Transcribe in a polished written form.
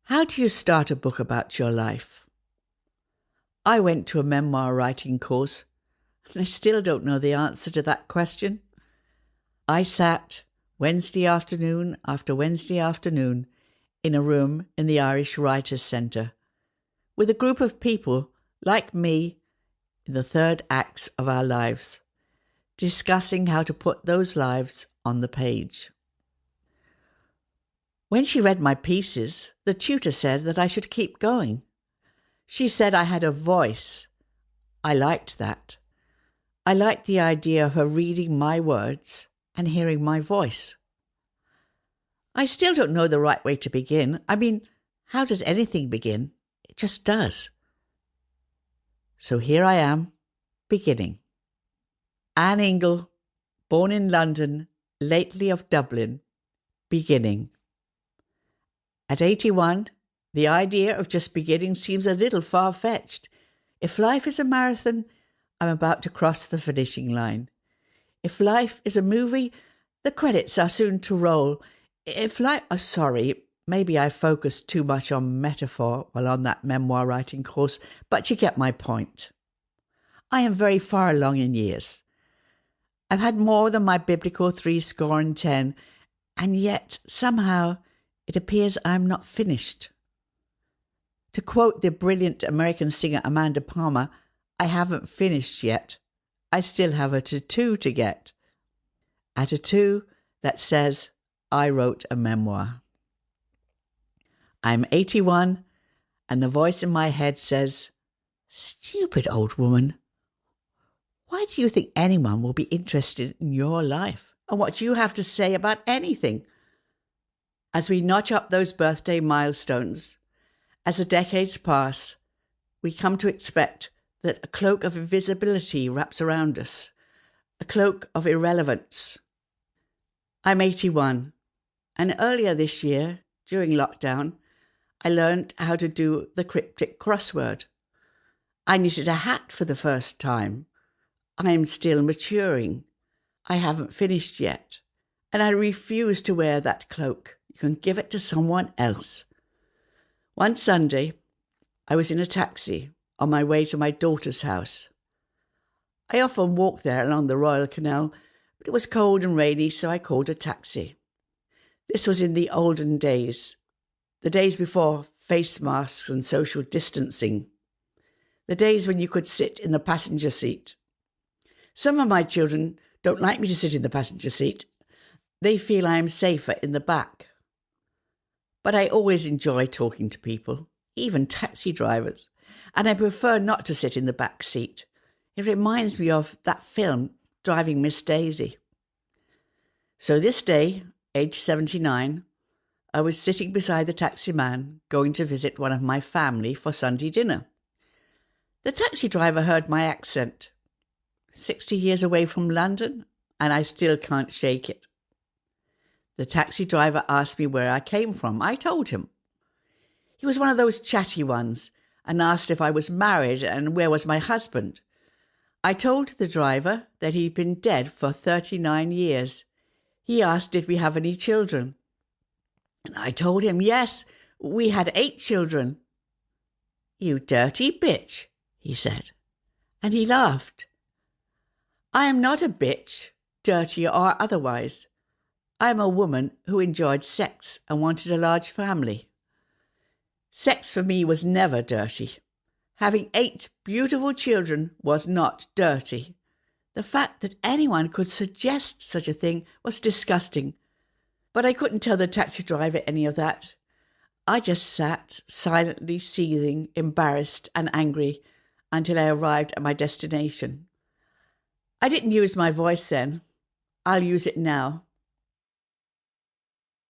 How do you start a book about your life? I went to a memoir writing course, and I still don't know the answer to that question. I sat Wednesday afternoon after Wednesday afternoon in a room in the Irish Writers' Centre with a group of people like me in the third acts of our lives, discussing how to put those lives on the page. When she read my pieces, the tutor said that I should keep going. She said I had a voice. I liked that. I liked the idea of her reading my words and hearing my voice. I still don't know the right way to begin. I mean, how does anything begin? It just does. So here I am, beginning. Ann Ingle, born in London, lately of Dublin, beginning. At 81, the idea of just beginning seems a little far-fetched. If life is a marathon, I'm about to cross the finishing line. If life is a movie, the credits are soon to roll. Maybe I focused too much on metaphor while on that memoir writing course, but you get my point. I am very far along in years. I've had more than my biblical 70, and yet, somehow, it appears I'm not finished. To quote the brilliant American singer Amanda Palmer, I haven't finished yet. I still have a tattoo to get. A tattoo that says, I wrote a memoir. I'm 81, and the voice in my head says, stupid old woman. Why do you think anyone will be interested in your life and what you have to say about anything? As we notch up those birthday milestones, as the decades pass, we come to expect that a cloak of invisibility wraps around us, a cloak of irrelevance. I'm 81, and earlier this year, during lockdown, I learned how to do the cryptic crossword. I knitted a hat for the first time. I am still maturing. I haven't finished yet, and I refuse to wear that cloak. You can give it to someone else. One Sunday, I was in a taxi on my way to my daughter's house. I often walk there along the Royal Canal, but it was cold and rainy, so I called a taxi. This was in the olden days, the days before face masks and social distancing, the days when you could sit in the passenger seat. Some of my children don't like me to sit in the passenger seat. They feel I am safer in the back. But I always enjoy talking to people, even taxi drivers, and I prefer not to sit in the back seat. It reminds me of that film, Driving Miss Daisy. So this day, age 79, I was sitting beside the taxi man going to visit one of my family for Sunday dinner. The taxi driver heard my accent. 60 years away from London, and I still can't shake it. The taxi driver asked me where I came from. I told him. He was one of those chatty ones and asked if I was married and where was my husband. I told the driver that he'd been dead for 39 years. He asked did we have any children. And I told him, yes, we had 8 children. You dirty bitch, he said, and he laughed. I am not a bitch, dirty or otherwise. I am a woman who enjoyed sex and wanted a large family. Sex for me was never dirty. Having 8 beautiful children was not dirty. The fact that anyone could suggest such a thing was disgusting. But I couldn't tell the taxi driver any of that. I just sat silently seething, embarrassed and angry until I arrived at my destination. I didn't use my voice then. I'll use it now.